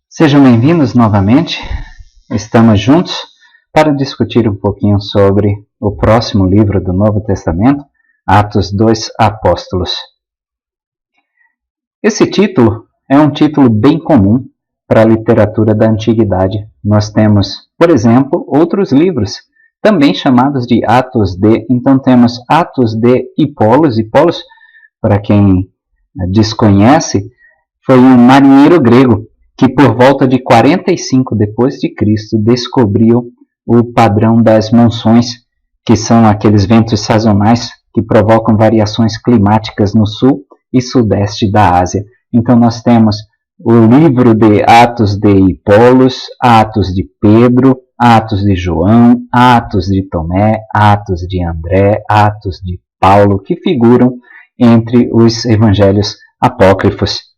Sejam bem-vindos novamente. Estamos juntos para discutir um pouquinho sobre o próximo livro do Novo Testamento, Atos dos Apóstolos. Esse título é um título bem comum para a literatura da Antiguidade. Nós temos, por exemplo, outros livros também chamados de Atos de. Então temos Atos de Hippolos. Hippolos, para quem desconhece, foi um marinheiro grego que por volta de 45 depois de Cristo descobriu o padrão das monções, que são aqueles ventos sazonais que provocam variações climáticas no sul e sudeste da Ásia. Então nós temos o livro de Atos de Hippolos, Atos de Pedro, Atos de João, Atos de Tomé, Atos de André, Atos de Paulo, que figuram entre os evangelhos apócrifos.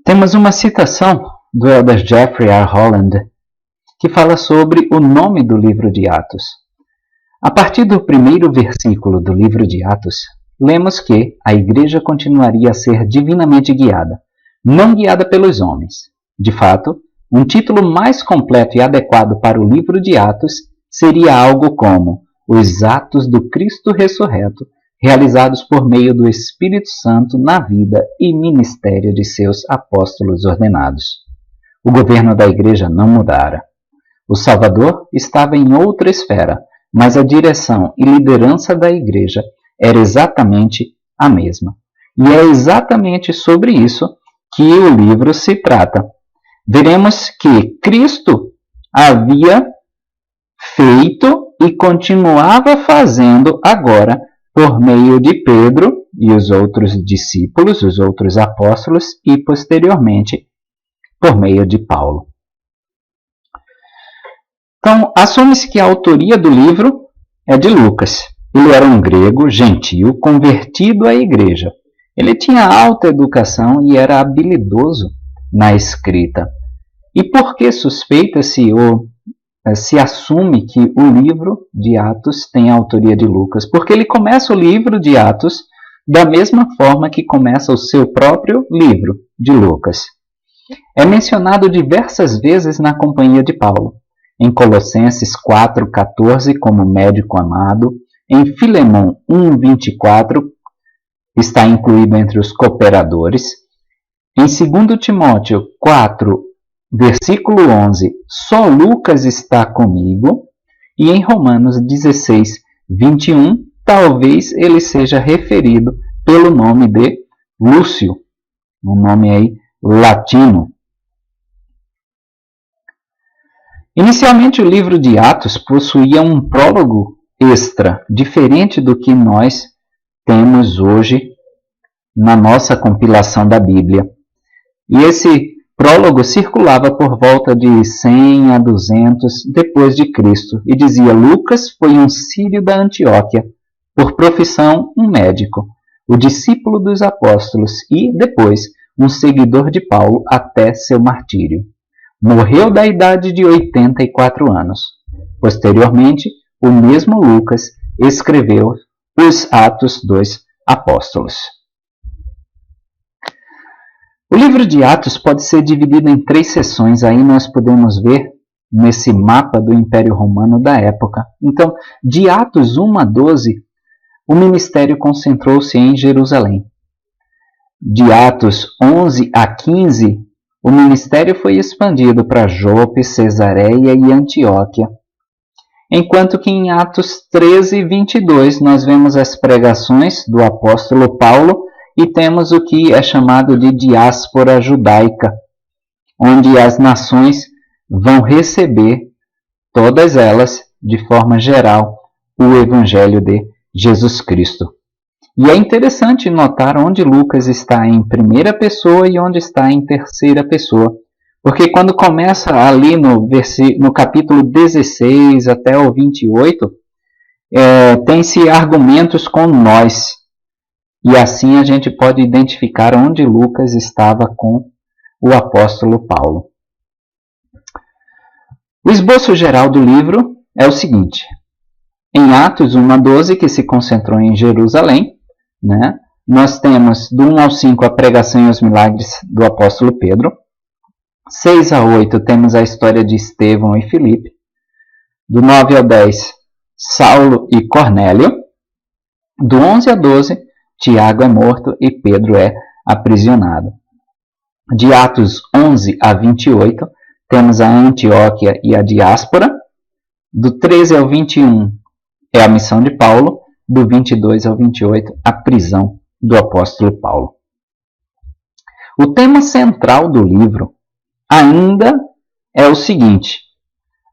Temos uma citação do elder Jeffrey R. Holland, que fala sobre o nome do livro de Atos. A partir do primeiro versículo do livro de Atos, lemos que a igreja continuaria a ser divinamente guiada, não guiada pelos homens. De fato, um título mais completo e adequado para o livro de Atos seria algo como Os Atos do Cristo Ressurreto, realizados por meio do Espírito Santo na vida e ministério de seus apóstolos ordenados. O governo da igreja não mudara. O Salvador estava em outra esfera, mas a direção e liderança da igreja era exatamente a mesma. E é exatamente sobre isso que o livro se trata. Veremos que Cristo havia feito e continuava fazendo agora por meio de Pedro e os outros discípulos, os outros apóstolos, e posteriormente por meio de Paulo. Então, assume-se que a autoria do livro é de Lucas. Ele era um grego gentil convertido à igreja. Ele tinha alta educação e era habilidoso na escrita. E por que suspeita-se ou se assume que o livro de Atos tem a autoria de Lucas? Porque ele começa o livro de Atos da mesma forma que começa o seu próprio livro de Lucas. É mencionado diversas vezes na companhia de Paulo. Em Colossenses 4,14 como médico amado, em Filemão 1,24 está incluído entre os cooperadores, em 2 Timóteo 4, versículo 11, só Lucas está comigo, e em Romanos 16, 21, talvez ele seja referido pelo nome de Lúcio, um nome aí latino. Inicialmente, o livro de Atos possuía um prólogo extra, diferente do que nós temos hoje na nossa compilação da Bíblia. E esse prólogo circulava por volta de 100 a 200 depois de Cristo e dizia: Lucas foi um sírio da Antioquia, por profissão um médico, o discípulo dos apóstolos e, depois, um seguidor de Paulo até seu martírio. Morreu da idade de 84 anos. Posteriormente, o mesmo Lucas escreveu os Atos dos Apóstolos. O livro de Atos pode ser dividido em 3 seções. Aí nós podemos ver nesse mapa do Império Romano da época. Então, de Atos 1 a 12, o ministério concentrou-se em Jerusalém. De Atos 11 a 15, o ministério foi expandido para Jope, Cesareia e Antioquia. Enquanto que em Atos 13 e 22 nós vemos as pregações do apóstolo Paulo e temos o que é chamado de diáspora judaica, onde as nações vão receber, todas elas, de forma geral, o Evangelho de Jesus Cristo. E é interessante notar onde Lucas está em primeira pessoa e onde está em terceira pessoa. Porque quando começa ali no capítulo 16 até o 28, tem-se argumentos com nós. E assim a gente pode identificar onde Lucas estava com o apóstolo Paulo. O esboço geral do livro é o seguinte. Em Atos 1 a 12, que se concentrou em Jerusalém, né, nós temos do 1 ao 5 a pregação e os milagres do apóstolo Pedro. 6 a 8 temos a história de Estevão e Filipe. Do 9 ao 10, Saulo e Cornélio. Do 11 a 12, Tiago é morto e Pedro é aprisionado. De Atos 11 a 28, temos a Antioquia e a diáspora. Do 13 ao 21 é a missão de Paulo. Do 22 ao 28, a prisão do apóstolo Paulo. O tema central do livro ainda é o seguinte: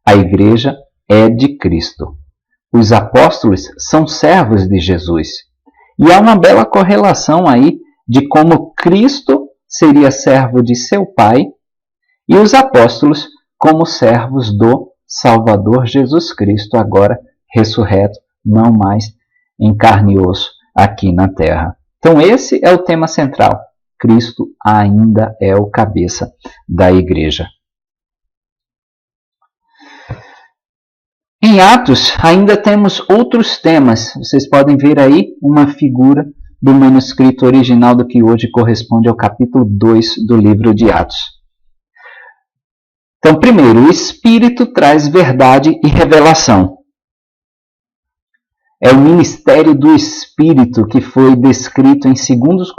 a igreja é de Cristo. Os apóstolos são servos de Jesus. E há uma bela correlação aí de como Cristo seria servo de seu Pai e os apóstolos como servos do Salvador Jesus Cristo, agora ressurreto, não mais em carne e osso aqui na terra. Então esse é o tema central. Cristo ainda é o cabeça da igreja. Em Atos ainda temos outros temas. Vocês podem ver aí uma figura do manuscrito original do que hoje corresponde ao capítulo 2 do livro de Atos. Então, primeiro, o Espírito traz verdade e revelação. É o ministério do Espírito que foi descrito em 2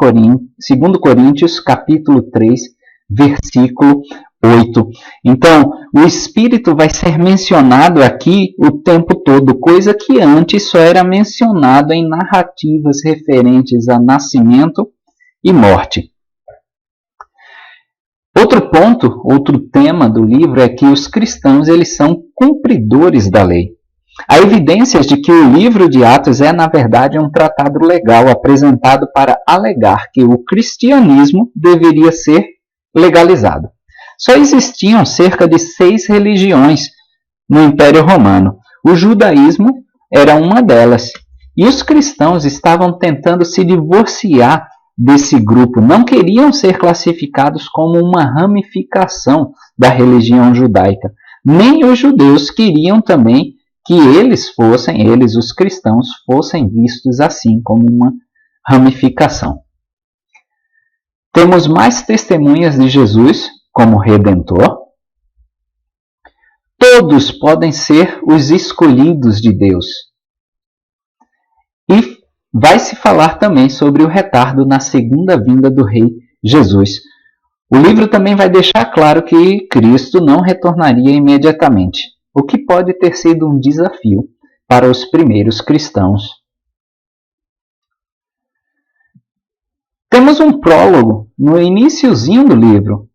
Coríntios, capítulo 3, versículo 8. Então, o Espírito vai ser mencionado aqui o tempo todo, coisa que antes só era mencionado em narrativas referentes a nascimento e morte. Outro ponto, outro tema do livro é que os cristãos eles são cumpridores da lei. Há evidências de que o livro de Atos é, na verdade, um tratado legal apresentado para alegar que o cristianismo deveria ser legalizado. Só existiam cerca de 6 religiões no Império Romano. O judaísmo era uma delas. E os cristãos estavam tentando se divorciar desse grupo. Não queriam ser classificados como uma ramificação da religião judaica. Nem os judeus queriam também que eles, os cristãos, fossem vistos assim, como uma ramificação. Temos mais testemunhas de Jesus como Redentor. Todos podem ser os escolhidos de Deus. E vai se falar também sobre o retardo na segunda vinda do Rei Jesus. O livro também vai deixar claro que Cristo não retornaria imediatamente, o que pode ter sido um desafio para os primeiros cristãos. Temos um prólogo no iniciozinho do livro.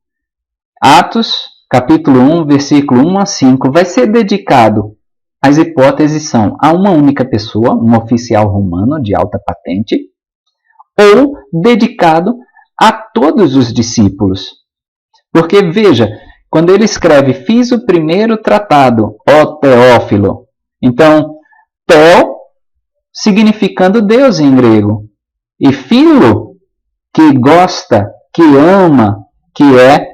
Atos, capítulo 1, versículo 1 a 5, vai ser dedicado. As hipóteses são a uma única pessoa, um oficial romano de alta patente, ou dedicado a todos os discípulos. Porque, veja, quando ele escreve, fiz o primeiro tratado, ó Teófilo. Então, Theo, significando Deus em grego. E filo, que gosta, que ama, que é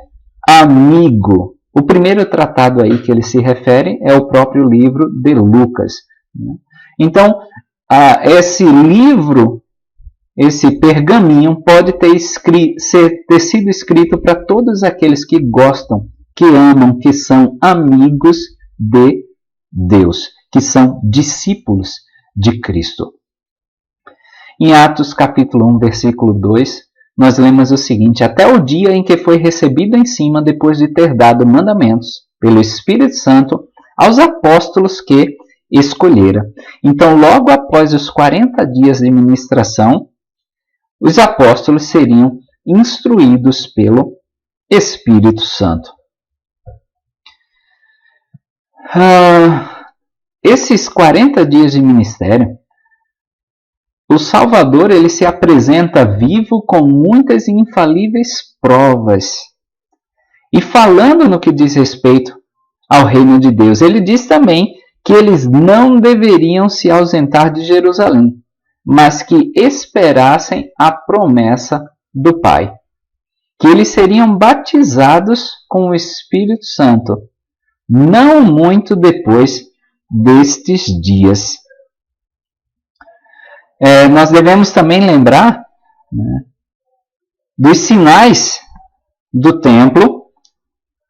amigo. O primeiro tratado aí que ele se refere é o próprio livro de Lucas. Então, esse livro, esse pergaminho, pode ter sido escrito para todos aqueles que gostam, que amam, que são amigos de Deus, que são discípulos de Cristo. Em Atos capítulo 1, versículo 2, nós lemos o seguinte: até o dia em que foi recebido em cima, depois de ter dado mandamentos pelo Espírito Santo aos apóstolos que escolhera. Então, logo após os 40 dias de ministração, os apóstolos seriam instruídos pelo Espírito Santo. Esses 40 dias de ministério, o Salvador ele se apresenta vivo com muitas e infalíveis provas. E falando no que diz respeito ao reino de Deus, ele diz também que eles não deveriam se ausentar de Jerusalém, mas que esperassem a promessa do Pai. Que eles seriam batizados com o Espírito Santo, não muito depois destes dias. Nós devemos também lembrar né, dos sinais do templo,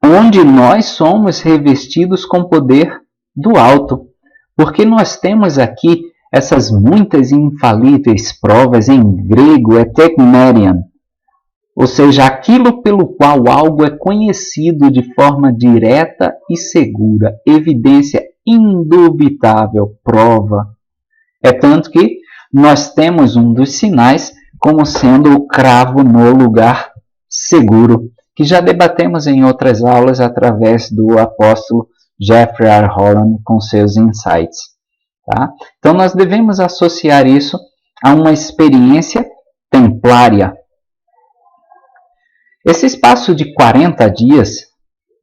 onde nós somos revestidos com poder do alto. Porque nós temos aqui essas muitas e infalíveis provas em grego, tekmerion, ou seja, aquilo pelo qual algo é conhecido de forma direta e segura, evidência indubitável, prova. É tanto que nós temos um dos sinais como sendo o cravo no lugar seguro, que já debatemos em outras aulas através do apóstolo Jeffrey R. Holland com seus insights. Tá? Então nós devemos associar isso a uma experiência templária. Esse espaço de 40 dias,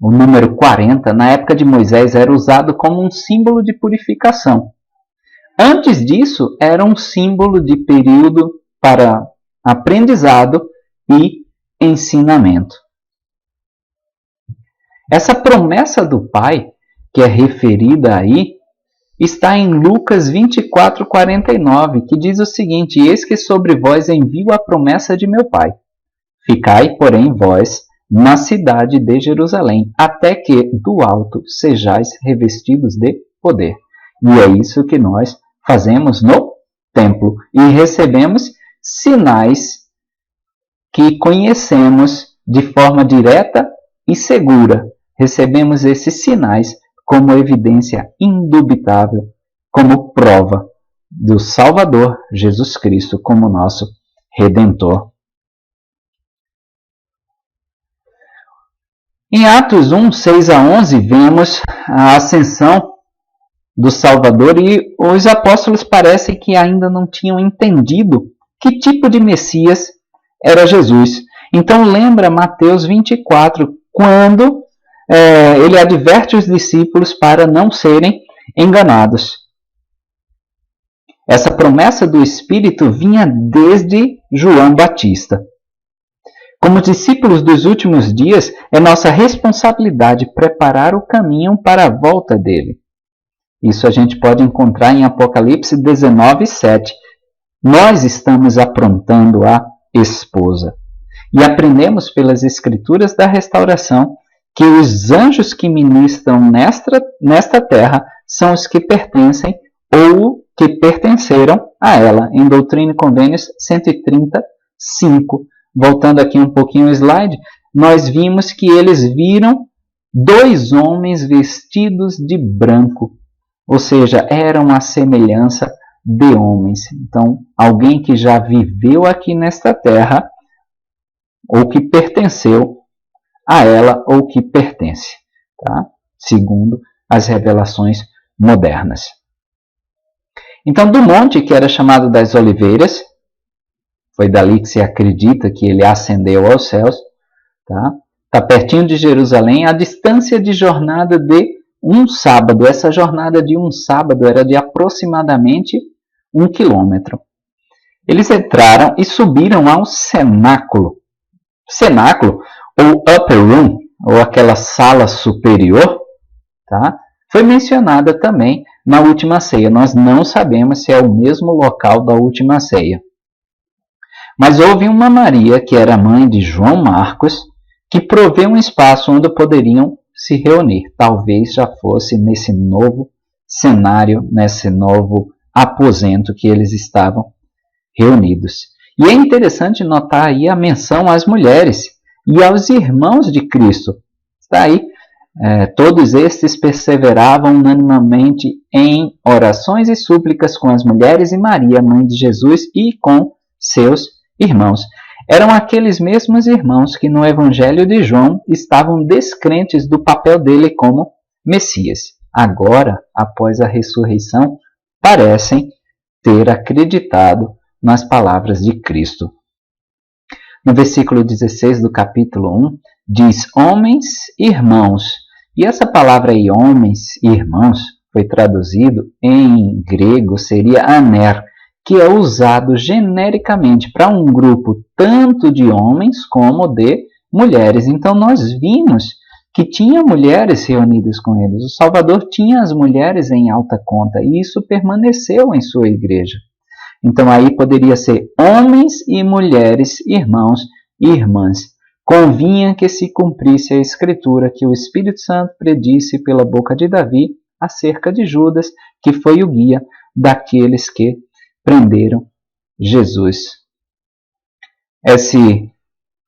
o número 40, na época de Moisés, era usado como um símbolo de purificação. Antes disso, era um símbolo de período para aprendizado e ensinamento. Essa promessa do Pai, que é referida aí, está em Lucas 24:49, que diz o seguinte: eis que sobre vós envio a promessa de meu Pai. Ficai, porém, vós na cidade de Jerusalém, até que do alto sejais revestidos de poder. E é isso que nós fazemos no templo. E recebemos sinais que conhecemos de forma direta e segura. Recebemos esses sinais como evidência indubitável, como prova do Salvador Jesus Cristo como nosso Redentor. Em Atos 1, 6 a 11, vemos a ascensão do Salvador e os apóstolos parecem que ainda não tinham entendido que tipo de Messias era Jesus. Então lembra Mateus 24, quando ele adverte os discípulos para não serem enganados. Essa promessa do Espírito vinha desde João Batista. Como discípulos dos últimos dias, é nossa responsabilidade preparar o caminho para a volta dele. Isso a gente pode encontrar em Apocalipse 19, 7. Nós estamos aprontando a esposa. E aprendemos pelas Escrituras da restauração que os anjos que ministram nesta terra são os que pertencem ou que pertenceram a ela. Em Doutrina e Convênios 135. Voltando aqui um pouquinho o slide, nós vimos que eles viram dois homens vestidos de branco, ou seja, eram a semelhança de homens. Então, alguém que já viveu aqui nesta terra, ou que pertenceu a ela, ou que pertence, tá? Segundo as revelações modernas. Então, do monte que era chamado das Oliveiras, foi dali que se acredita que ele ascendeu aos céus. Tá pertinho de Jerusalém, a distância de jornada de um sábado. Essa jornada de um sábado era de aproximadamente 1 quilômetro. Eles entraram e subiram ao cenáculo. Cenáculo, ou upper room, ou aquela sala superior, tá? Foi mencionada também na última ceia. Nós não sabemos se é o mesmo local da última ceia. Mas houve uma Maria, que era mãe de João Marcos, que proveu um espaço onde poderiam se reunir. Talvez já fosse nesse novo cenário, nesse novo aposento que eles estavam reunidos. E é interessante notar aí a menção às mulheres e aos irmãos de Cristo. Está aí. Todos estes perseveravam unanimemente em orações e súplicas com as mulheres e Maria, mãe de Jesus, e com seus irmãos. Eram aqueles mesmos irmãos que no Evangelho de João estavam descrentes do papel dele como Messias. Agora, após a ressurreição, parecem ter acreditado nas palavras de Cristo. No versículo 16 do capítulo 1, diz homens e irmãos. E essa palavra aí, homens e irmãos, foi traduzido em grego, seria aner, que é usado genericamente para um grupo tanto de homens como de mulheres. Então nós vimos que tinha mulheres reunidas com eles. O Salvador tinha as mulheres em alta conta e isso permaneceu em sua igreja. Então aí poderia ser homens e mulheres, irmãos e irmãs. Convinha que se cumprisse a escritura que o Espírito Santo predisse pela boca de Davi acerca de Judas, que foi o guia daqueles que prenderam Jesus. Esse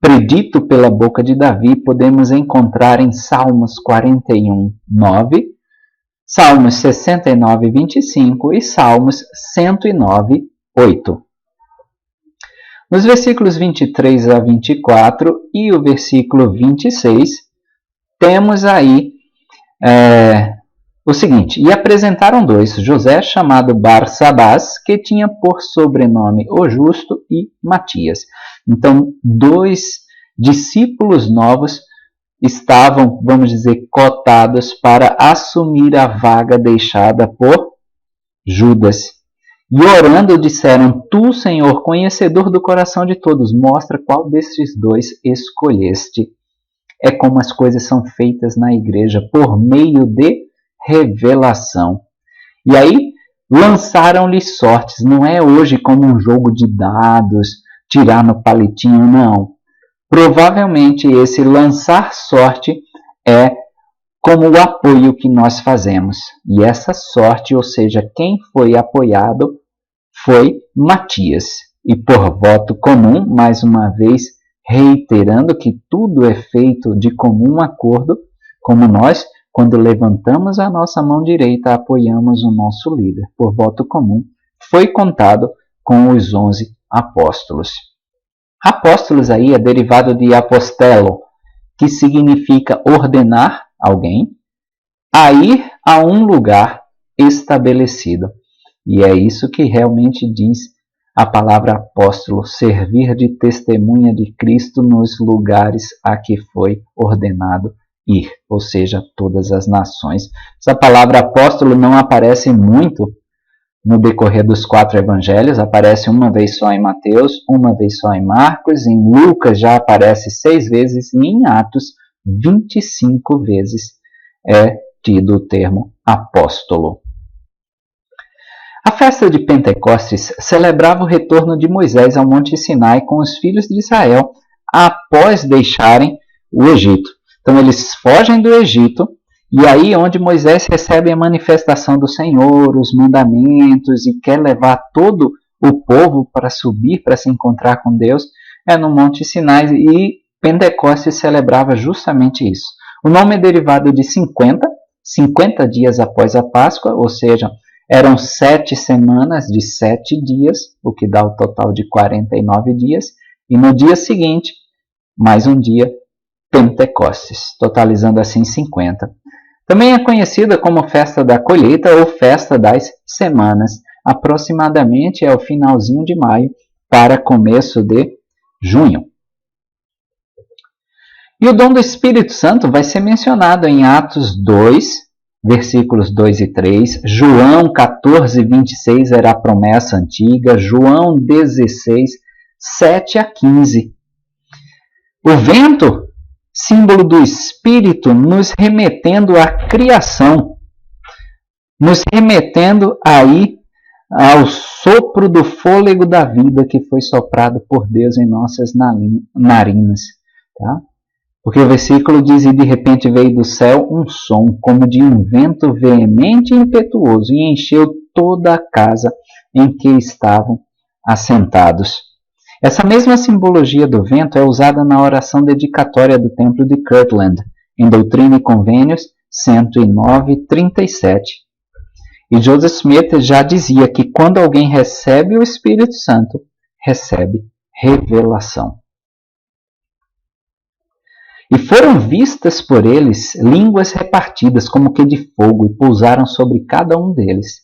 predito pela boca de Davi podemos encontrar em Salmos 41, 9, Salmos 69, 25 e Salmos 109, 8. Nos versículos 23 a 24 e o versículo 26, temos aí o seguinte: e apresentaram dois, José, chamado Barsabás, que tinha por sobrenome o Justo, e Matias. Então, dois discípulos novos estavam, vamos dizer, cotados para assumir a vaga deixada por Judas. E orando disseram: Tu, Senhor, conhecedor do coração de todos, mostra qual destes dois escolheste. É como as coisas são feitas na igreja, por meio de revelação. E aí lançaram-lhe sortes. Não é hoje como um jogo de dados, tirar no palitinho, não. Provavelmente esse lançar sorte é como o apoio que nós fazemos. E essa sorte, ou seja, quem foi apoiado, foi Matias. E por voto comum, mais uma vez, reiterando que tudo é feito de comum acordo, como nós, quando levantamos a nossa mão direita, apoiamos o nosso líder. Por voto comum, foi contado com os 11 apóstolos. Apóstolos aí é derivado de apostelo, que significa ordenar alguém a ir a um lugar estabelecido. E é isso que realmente diz a palavra apóstolo, servir de testemunha de Cristo nos lugares a que foi ordenado ir, ou seja, todas as nações. Essa palavra apóstolo não aparece muito no decorrer dos 4 evangelhos, aparece uma vez só em Mateus, uma vez só em Marcos, em Lucas já aparece 6 vezes e em Atos 25 vezes é tido o termo apóstolo. A festa de Pentecostes celebrava o retorno de Moisés ao Monte Sinai com os filhos de Israel após deixarem o Egito. Então eles fogem do Egito e aí onde Moisés recebe a manifestação do Senhor, os mandamentos e quer levar todo o povo para subir, para se encontrar com Deus, é no Monte Sinai, e Pentecostes celebrava justamente isso. O nome é derivado de 50 dias após a Páscoa, ou seja, eram 7 semanas de 7 dias, o que dá o total de 49 dias, e no dia seguinte, mais um dia, Pentecostes, totalizando assim 50. Também é conhecida como Festa da Colheita ou Festa das Semanas. Aproximadamente é o finalzinho de maio para começo de junho. E o dom do Espírito Santo vai ser mencionado em Atos 2, versículos 2 e 3. João 14, 26 era a promessa antiga. João 16, 7 a 15. O vento, símbolo do Espírito, nos remetendo à criação, nos remetendo aí ao sopro do fôlego da vida que foi soprado por Deus em nossas narinas. Tá? Porque o versículo diz: e de repente veio do céu um som, como de um vento veemente e impetuoso, e encheu toda a casa em que estavam assentados. Essa mesma simbologia do vento é usada na oração dedicatória do Templo de Kirtland, em Doutrina e Convênios 109:37. E Joseph Smith já dizia que quando alguém recebe o Espírito Santo, recebe revelação. E foram vistas por eles línguas repartidas como que de fogo, e pousaram sobre cada um deles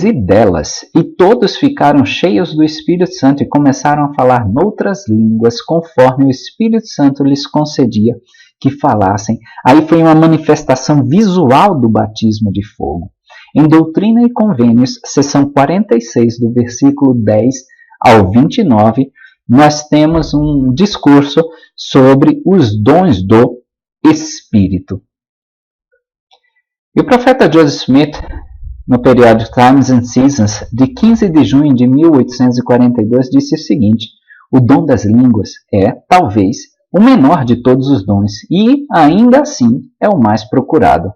e delas. E todos ficaram cheios do Espírito Santo e começaram a falar noutras línguas, conforme o Espírito Santo lhes concedia que falassem. Aí foi uma manifestação visual do batismo de fogo. Em Doutrina e Convênios, seção 46, do versículo 10 ao 29, nós temos um discurso sobre os dons do Espírito. E o profeta Joseph Smith, no periódico Times and Seasons, de 15 de junho de 1842, disse o seguinte: o dom das línguas é, talvez, o menor de todos os dons e, ainda assim, é o mais procurado.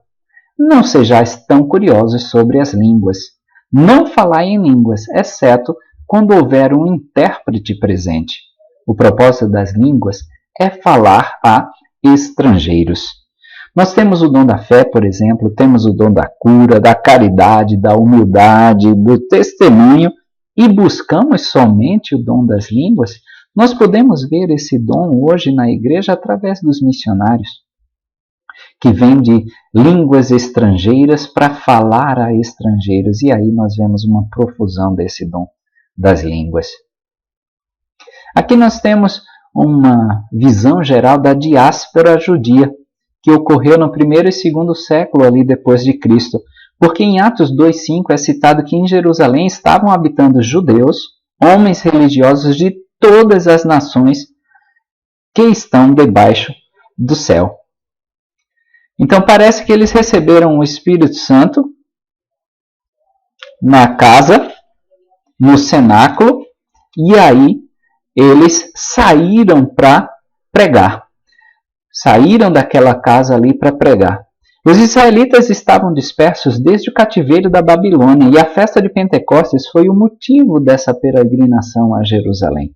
Não sejais tão curiosos sobre as línguas. Não falai em línguas, exceto quando houver um intérprete presente. O propósito das línguas é falar a estrangeiros. Nós temos o dom da fé, por exemplo, temos o dom da cura, da caridade, da humildade, do testemunho, e buscamos somente o dom das línguas. Nós podemos ver esse dom hoje na igreja através dos missionários, que vêm de línguas estrangeiras para falar a estrangeiros, e aí nós vemos uma profusão desse dom das línguas. Aqui nós temos uma visão geral da diáspora judia, que ocorreu no primeiro e segundo século ali depois de Cristo, porque em Atos 2:5 é citado que em Jerusalém estavam habitando judeus, homens religiosos de todas as nações que estão debaixo do céu. Então parece que eles receberam o Espírito Santo na casa, no cenáculo, e aí eles saíram para pregar. Saíram daquela casa ali para pregar. Os israelitas estavam dispersos desde o cativeiro da Babilônia, e a festa de Pentecostes foi o motivo dessa peregrinação a Jerusalém.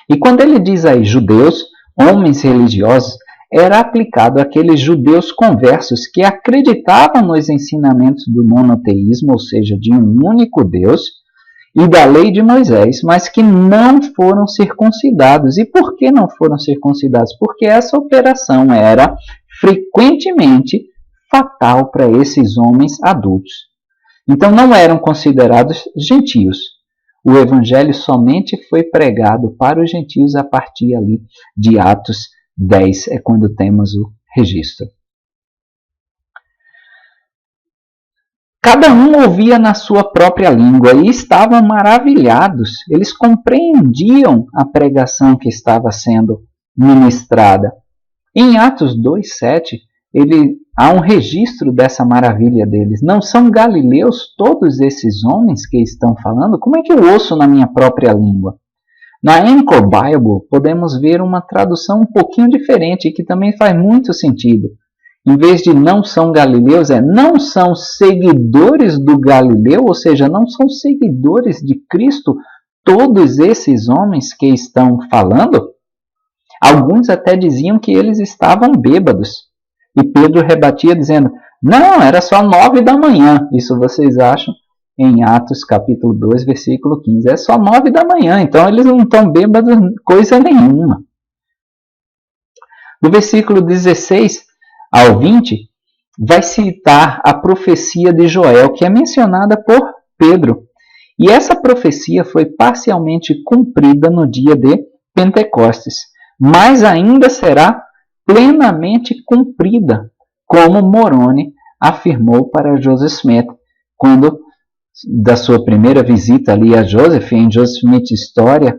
E quando ele diz aí judeus, homens religiosos, era aplicado àqueles judeus conversos que acreditavam nos ensinamentos do monoteísmo, ou seja, de um único Deus, e da lei de Moisés, mas que não foram circuncidados. E por que não foram circuncidados? Porque essa operação era frequentemente fatal para esses homens adultos. Então não eram considerados gentios. O evangelho somente foi pregado para os gentios a partir ali de Atos 10, é quando temos o registro. Cada um ouvia na sua própria língua e estavam maravilhados. Eles compreendiam a pregação que estava sendo ministrada. Em Atos 2:7, há um registro dessa maravilha deles. Não são galileus todos esses homens que estão falando? Como é que eu ouço na minha própria língua? Na Anchor Bible, podemos ver uma tradução um pouquinho diferente, que também faz muito sentido. Em vez de não são galileus, não são seguidores do Galileu, ou seja, não são seguidores de Cristo, todos esses homens que estão falando? Alguns até diziam que eles estavam bêbados. E Pedro rebatia dizendo, não, era só 9 da manhã. Isso vocês acham em Atos capítulo 2, versículo 15. É só 9 da manhã, então eles não estão bêbados coisa nenhuma. No versículo 16 ao 20, vai citar a profecia de Joel, que é mencionada por Pedro. E essa profecia foi parcialmente cumprida no dia de Pentecostes, mas ainda será plenamente cumprida, como Moroni afirmou para Joseph Smith, quando da sua primeira visita ali a Joseph, em Joseph Smith História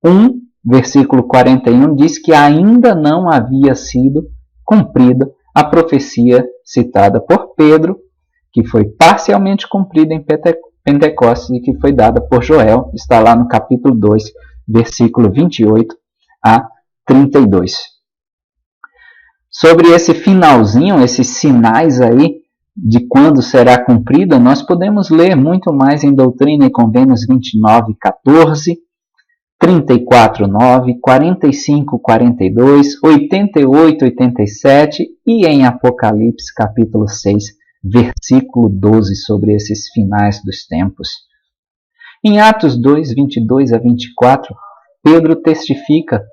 1, versículo 41, diz que ainda não havia sido cumprida a profecia citada por Pedro, que foi parcialmente cumprida em Pentecostes e que foi dada por Joel, está lá no capítulo 2, versículo 28 a 32. Sobre esse finalzinho, esses sinais aí de quando será cumprida, nós podemos ler muito mais em Doutrina e Convênios 29:14, 34:9, 45:42, 88:87 e em Apocalipse capítulo 6, versículo 12, sobre esses finais dos tempos. Em Atos 2, 22 a 24, Pedro testifica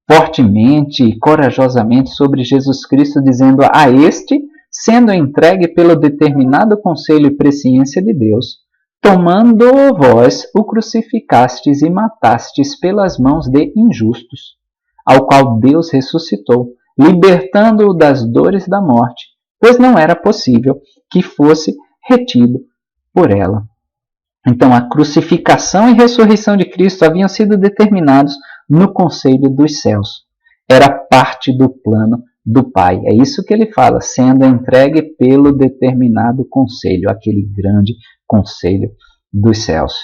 fortemente e corajosamente sobre Jesus Cristo, dizendo a este, sendo entregue pelo determinado conselho e presciência de Deus, tomando vós o crucificastes e matastes pelas mãos de injustos, ao qual Deus ressuscitou, libertando-o das dores da morte, pois não era possível que fosse retido por ela. Então, a crucificação e ressurreição de Cristo haviam sido determinados no conselho dos céus. Era parte do plano do Pai. É isso que ele fala, sendo entregue pelo determinado conselho, aquele grande conselho dos céus.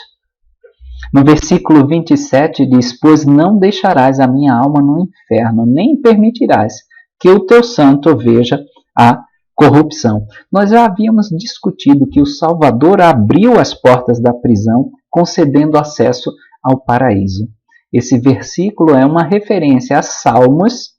No versículo 27 diz: pois não deixarás a minha alma no inferno, nem permitirás que o teu santo veja a corrupção. Nós já havíamos discutido que o Salvador abriu as portas da prisão, concedendo acesso ao paraíso. Esse versículo é uma referência a Salmos,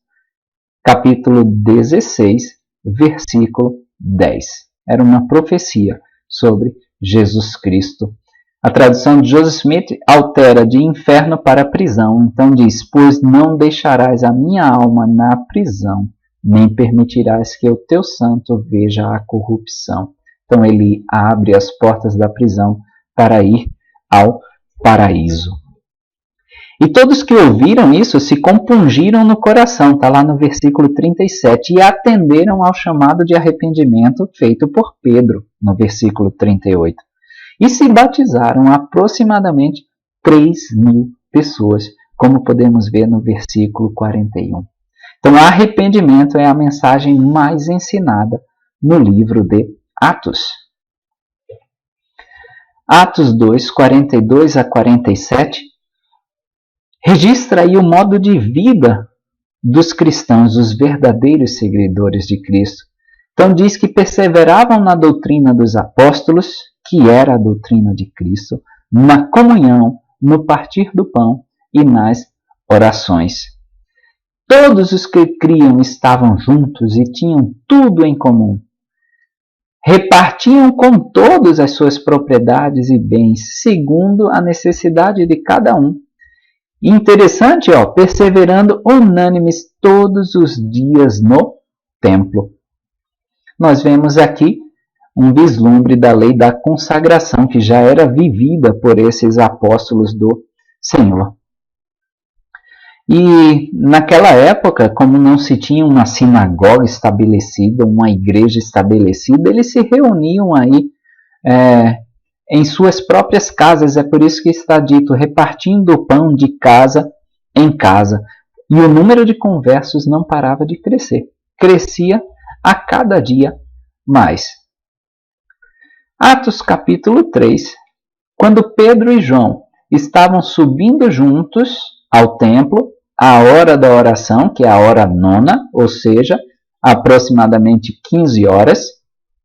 capítulo 16, versículo 10. Era uma profecia sobre Jesus Cristo. A tradução de Joseph Smith altera de inferno para prisão. Então diz: pois não deixarás a minha alma na prisão, nem permitirás que o teu santo veja a corrupção. Então ele abre as portas da prisão para ir ao paraíso. E todos que ouviram isso se compungiram no coração, está lá no versículo 37, e atenderam ao chamado de arrependimento feito por Pedro, no versículo 38. E se batizaram aproximadamente 3.000 pessoas, como podemos ver no versículo 41. Então, arrependimento é a mensagem mais ensinada no livro de Atos. Atos 2, 42 a 47, registra aí o modo de vida dos cristãos, os verdadeiros seguidores de Cristo. Então diz que perseveravam na doutrina dos apóstolos, que era a doutrina de Cristo, na comunhão, no partir do pão e nas orações. Todos os que criam estavam juntos e tinham tudo em comum. Repartiam com todos as suas propriedades e bens, segundo a necessidade de cada um. Interessante, perseverando unânimes todos os dias no templo. Nós vemos aqui um vislumbre da lei da consagração que já era vivida por esses apóstolos do Senhor. E naquela época, como não se tinha uma sinagoga estabelecida, uma igreja estabelecida, eles se reuniam aí em suas próprias casas. É por isso que está dito, repartindo o pão de casa em casa. E o número de conversos não parava de crescer. Crescia a cada dia mais. Atos capítulo 3, quando Pedro e João estavam subindo juntos ao templo, à hora da oração, que é a hora nona, ou seja, aproximadamente 15 horas,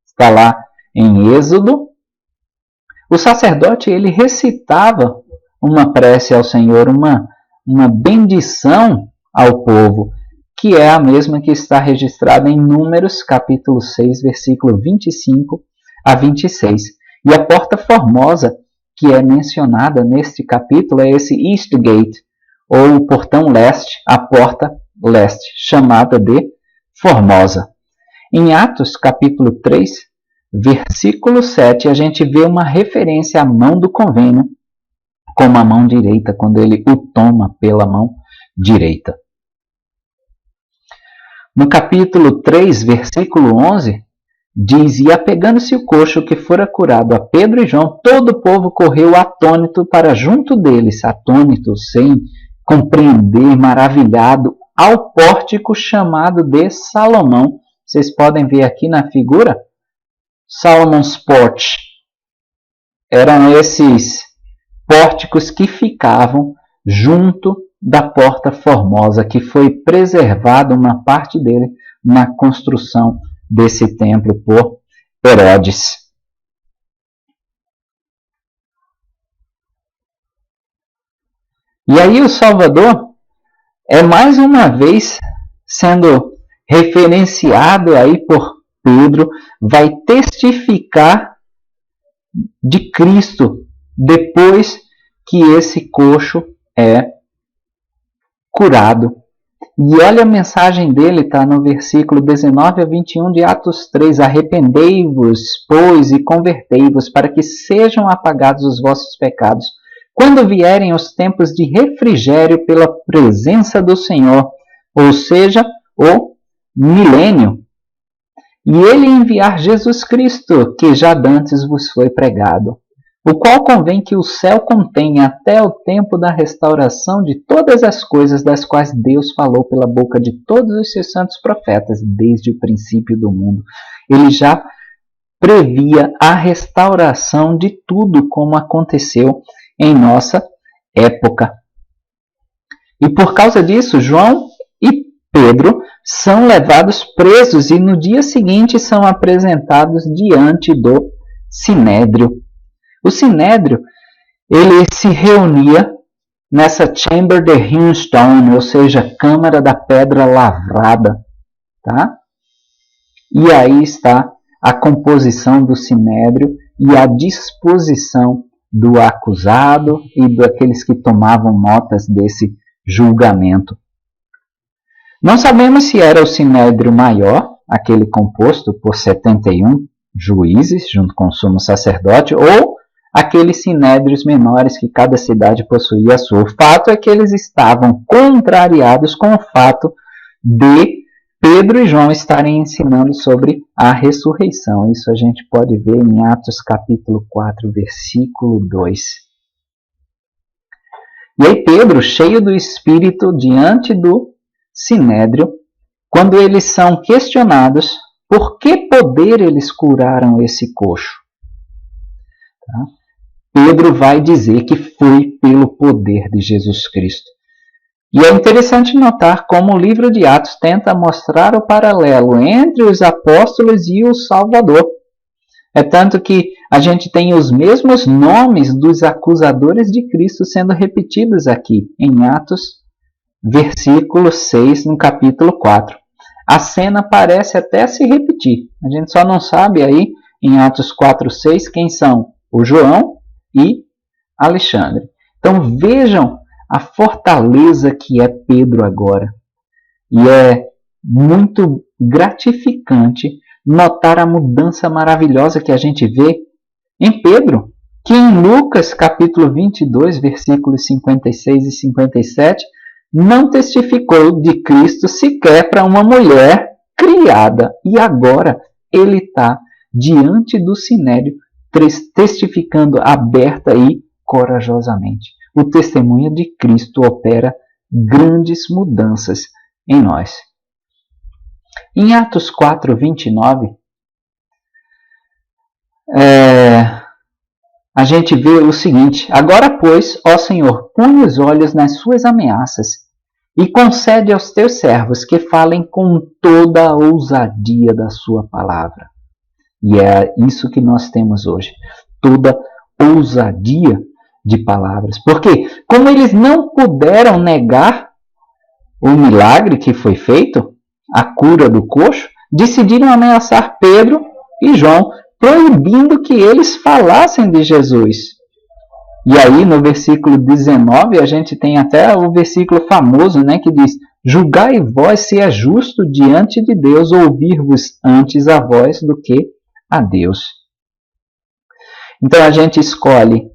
está lá em Êxodo, o sacerdote ele recitava uma prece ao Senhor, uma bendição ao povo, que é a mesma que está registrada em Números, capítulo 6, versículo 25 a 26. E a porta formosa que é mencionada neste capítulo é esse East Gate, ou o portão leste, a porta leste, chamada de Formosa. Em Atos, capítulo 3, versículo 7, a gente vê uma referência à mão do convênio como a mão direita, quando ele o toma pela mão direita. No capítulo 3, versículo 11, diz: e apegando-se o coxo que fora curado a Pedro e João, todo o povo correu atônito para junto deles, atônito, sem compreender, maravilhado, ao pórtico chamado de Salomão. Vocês podem ver aqui na figura, Solomon's Porch. Eram esses pórticos que ficavam junto da Porta Formosa, que foi preservada uma parte dele na construção desse templo por Herodes. E aí o Salvador é mais uma vez sendo referenciado aí por Pedro, vai testificar de Cristo depois que esse coxo é curado. E olha a mensagem dele, está no versículo 19 a 21 de Atos 3. Arrependei-vos, pois, e convertei-vos, para que sejam apagados os vossos pecados, quando vierem os tempos de refrigério pela presença do Senhor, ou seja, o milênio. E ele enviar Jesus Cristo, que já dantes vos foi pregado, o qual convém que o céu contenha até o tempo da restauração de todas as coisas das quais Deus falou pela boca de todos os seus santos profetas desde o princípio do mundo. Ele já previa a restauração de tudo como aconteceu em nossa época. E por causa disso, João e Pedro são levados presos e no dia seguinte são apresentados diante do Sinédrio. O Sinédrio, ele se reunia nessa Chamber de Hillstone, ou seja, Câmara da Pedra Lavrada, tá? E aí está a composição do Sinédrio e a disposição do acusado e daqueles que tomavam notas desse julgamento. Não sabemos se era o Sinédrio maior, aquele composto por 71 juízes, junto com o sumo sacerdote, ou aqueles sinédrios menores que cada cidade possuía a sua. O fato é que eles estavam contrariados com o fato de Pedro e João estarem ensinando sobre a ressurreição. Isso a gente pode ver em Atos capítulo 4, versículo 2. E aí Pedro, cheio do Espírito, diante do Sinédrio, quando eles são questionados, por que poder eles curaram esse coxo? Tá? Pedro vai dizer que foi pelo poder de Jesus Cristo. E é interessante notar como o livro de Atos tenta mostrar o paralelo entre os apóstolos e o Salvador. É tanto que a gente tem os mesmos nomes dos acusadores de Cristo sendo repetidos aqui em Atos, versículo 6, no capítulo 4. A cena parece até se repetir. A gente só não sabe aí em Atos 4, 6 quem são o João e Alexandre. Então vejam a fortaleza que é Pedro agora. E é muito gratificante notar a mudança maravilhosa que a gente vê em Pedro, que em Lucas capítulo 22, versículos 56 e 57, não testificou de Cristo sequer para uma mulher criada. E agora ele está diante do Sinédrio, testificando aberta e corajosamente. O testemunho de Cristo opera grandes mudanças em nós. Em Atos 4, 29, a gente vê o seguinte: agora, pois, ó Senhor, põe os olhos nas suas ameaças e concede aos teus servos que falem com toda a ousadia da sua palavra. E é isso que nós temos hoje, toda ousadia de palavras. Porque, como eles não puderam negar o milagre que foi feito, a cura do coxo, decidiram ameaçar Pedro e João, proibindo que eles falassem de Jesus. E aí, no versículo 19, a gente tem até o versículo famoso, né, que diz: julgai vós se é justo diante de Deus ouvir-vos antes a vós do que a Deus. Então a gente escolhe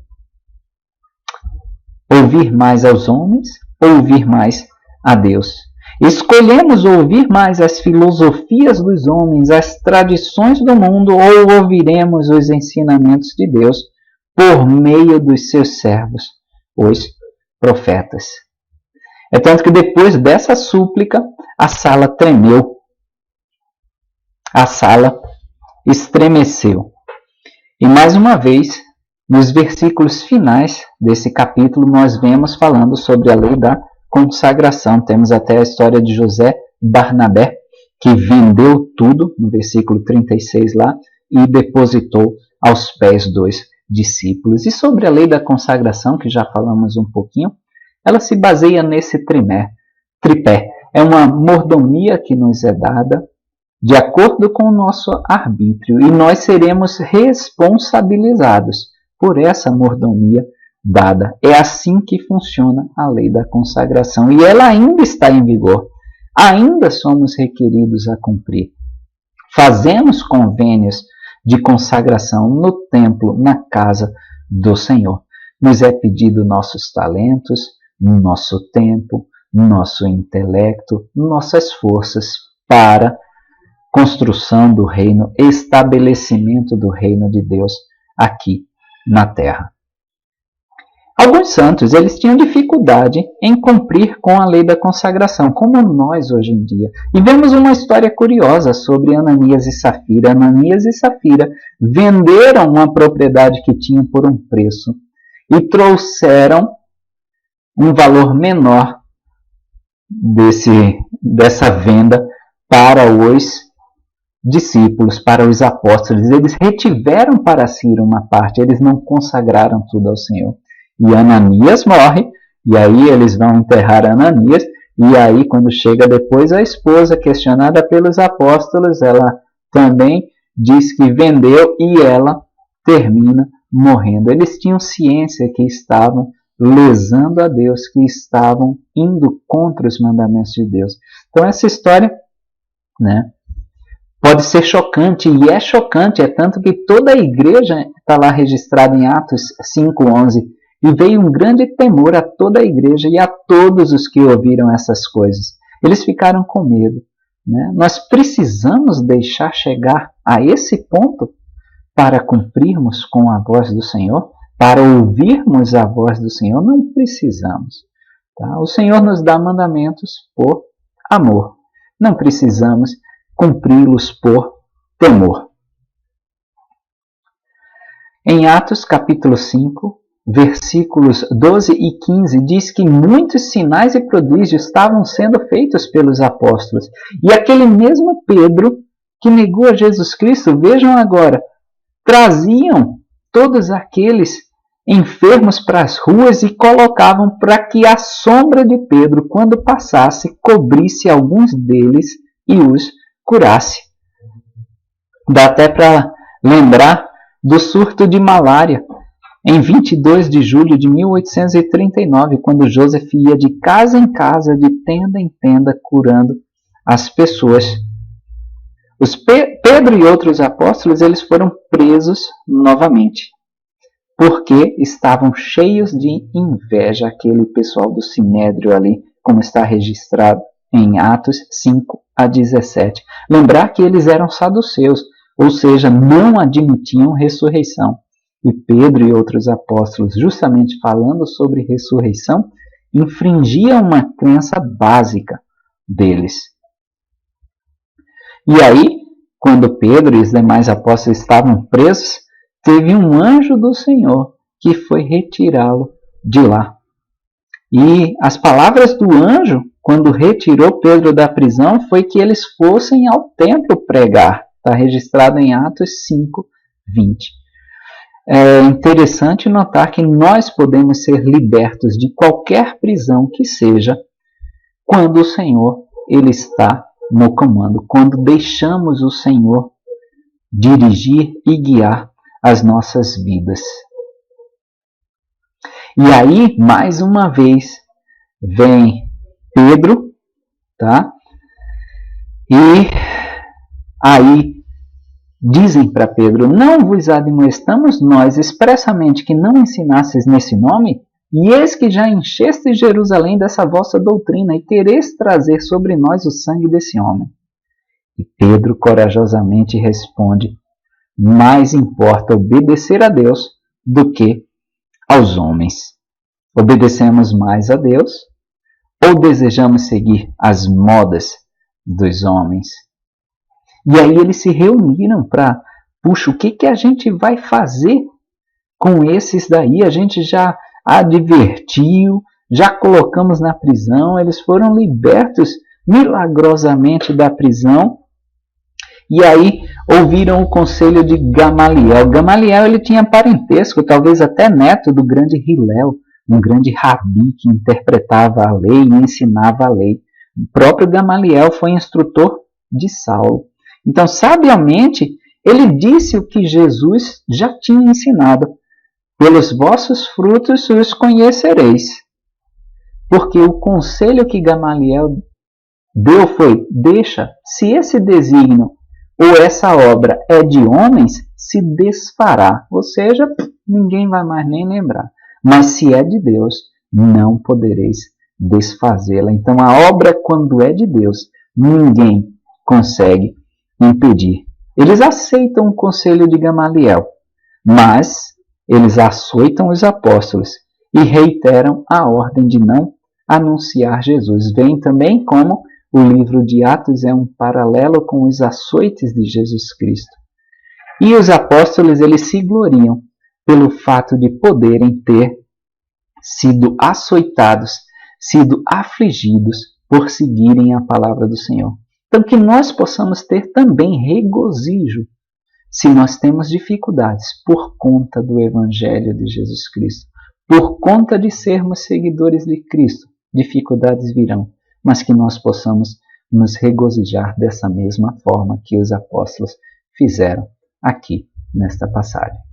ouvir mais aos homens ou ouvir mais a Deus. Escolhemos ouvir mais as filosofias dos homens, as tradições do mundo, ou ouviremos os ensinamentos de Deus por meio dos seus servos, os profetas. É tanto que depois dessa súplica, a sala tremeu. A sala estremeceu. E mais uma vez, nos versículos finais desse capítulo, nós vemos falando sobre a lei da consagração. Temos até a história de José Barnabé, que vendeu tudo, no versículo 36 lá, e depositou aos pés dos discípulos. E sobre a lei da consagração, que já falamos um pouquinho, ela se baseia nesse tripé. É uma mordomia que nos é dada de acordo com o nosso arbítrio, e nós seremos responsabilizados por essa mordomia dada. É assim que funciona a lei da consagração, e ela ainda está em vigor. Ainda somos requeridos a cumprir. Fazemos convênios de consagração no templo, na casa do Senhor. Nos é pedido nossos talentos, nosso tempo, nosso intelecto, nossas forças para construção do reino, estabelecimento do reino de Deus aqui na terra. Alguns santos, eles tinham dificuldade em cumprir com a lei da consagração, como nós hoje em dia. E vemos uma história curiosa sobre Ananias e Safira. Ananias e Safira venderam uma propriedade que tinham por um preço e trouxeram um valor menor dessa venda para os discípulos, para os apóstolos. Eles retiveram para si uma parte, eles não consagraram tudo ao Senhor. E Ananias morre, e aí eles vão enterrar Ananias, e aí quando chega depois a esposa, questionada pelos apóstolos, ela também diz que vendeu e ela termina morrendo. Eles tinham ciência que estavam lesando a Deus, que estavam indo contra os mandamentos de Deus. Então essa história, né, pode ser chocante, e é chocante, é tanto que toda a igreja está lá registrada em Atos 5:11, e veio um grande temor a toda a igreja e a todos os que ouviram essas coisas. Eles ficaram com medo. Né? Nós precisamos deixar chegar a esse ponto para cumprirmos com a voz do Senhor, para ouvirmos a voz do Senhor. Não precisamos. Tá? O Senhor nos dá mandamentos por amor. Não precisamos cumpri-los por temor. Em Atos capítulo 5, versículos 12 e 15, diz que muitos sinais e prodígios estavam sendo feitos pelos apóstolos. E aquele mesmo Pedro que negou a Jesus Cristo, vejam agora, traziam todos aqueles enfermos para as ruas e colocavam para que a sombra de Pedro, quando passasse, cobrisse alguns deles e os curasse. Dá até para lembrar do surto de malária, em 22 de julho de 1839, quando Joseph ia de casa em casa, de tenda em tenda, curando as pessoas. Pedro e outros apóstolos, eles foram presos novamente, porque estavam cheios de inveja, aquele pessoal do Sinédrio ali, como está registrado em Atos 5-17. Lembrar que eles eram saduceus, ou seja, não admitiam ressurreição. E Pedro e outros apóstolos, justamente falando sobre ressurreição, infringiam uma crença básica deles. E aí, quando Pedro e os demais apóstolos estavam presos, teve um anjo do Senhor que foi retirá-lo de lá. E as palavras do anjo, quando retirou Pedro da prisão, foi que eles fossem ao templo pregar. Está registrado em Atos 5:20. É interessante notar que nós podemos ser libertos de qualquer prisão que seja quando o Senhor ele está no comando, quando deixamos o Senhor dirigir e guiar as nossas vidas. E aí, mais uma vez, vem Pedro, tá? E aí dizem para Pedro: não vos admoestamos nós expressamente que não ensinasses nesse nome? E eis que já encheste Jerusalém dessa vossa doutrina, e quereis trazer sobre nós o sangue desse homem. E Pedro corajosamente responde: mais importa obedecer a Deus do que aos homens. Obedecemos mais a Deus ou desejamos seguir as modas dos homens? E aí eles se reuniram para, puxa, o que a gente vai fazer com esses daí? A gente já advertiu, já colocamos na prisão, eles foram libertos milagrosamente da prisão. E aí ouviram o conselho de Gamaliel. Gamaliel ele tinha parentesco, talvez até neto do grande Hilel, um grande rabi que interpretava a lei e ensinava a lei. O próprio Gamaliel foi instrutor de Saulo. Então, sabiamente, ele disse o que Jesus já tinha ensinado. Pelos vossos frutos os conhecereis. Porque o conselho que Gamaliel deu foi: deixa, se esse desígnio ou essa obra é de homens, se desfará. Ou seja, ninguém vai mais nem lembrar. Mas se é de Deus, não podereis desfazê-la. Então a obra, quando é de Deus, ninguém consegue impedir. Eles aceitam o conselho de Gamaliel, mas eles açoitam os apóstolos e reiteram a ordem de não anunciar Jesus. Veem também como o livro de Atos é um paralelo com os açoites de Jesus Cristo. E os apóstolos, eles se gloriam pelo fato de poderem ter sido açoitados, sido afligidos por seguirem a palavra do Senhor. Então, que nós possamos ter também regozijo se nós temos dificuldades por conta do Evangelho de Jesus Cristo, por conta de sermos seguidores de Cristo. Dificuldades virão, mas que nós possamos nos regozijar dessa mesma forma que os apóstolos fizeram aqui nesta passagem.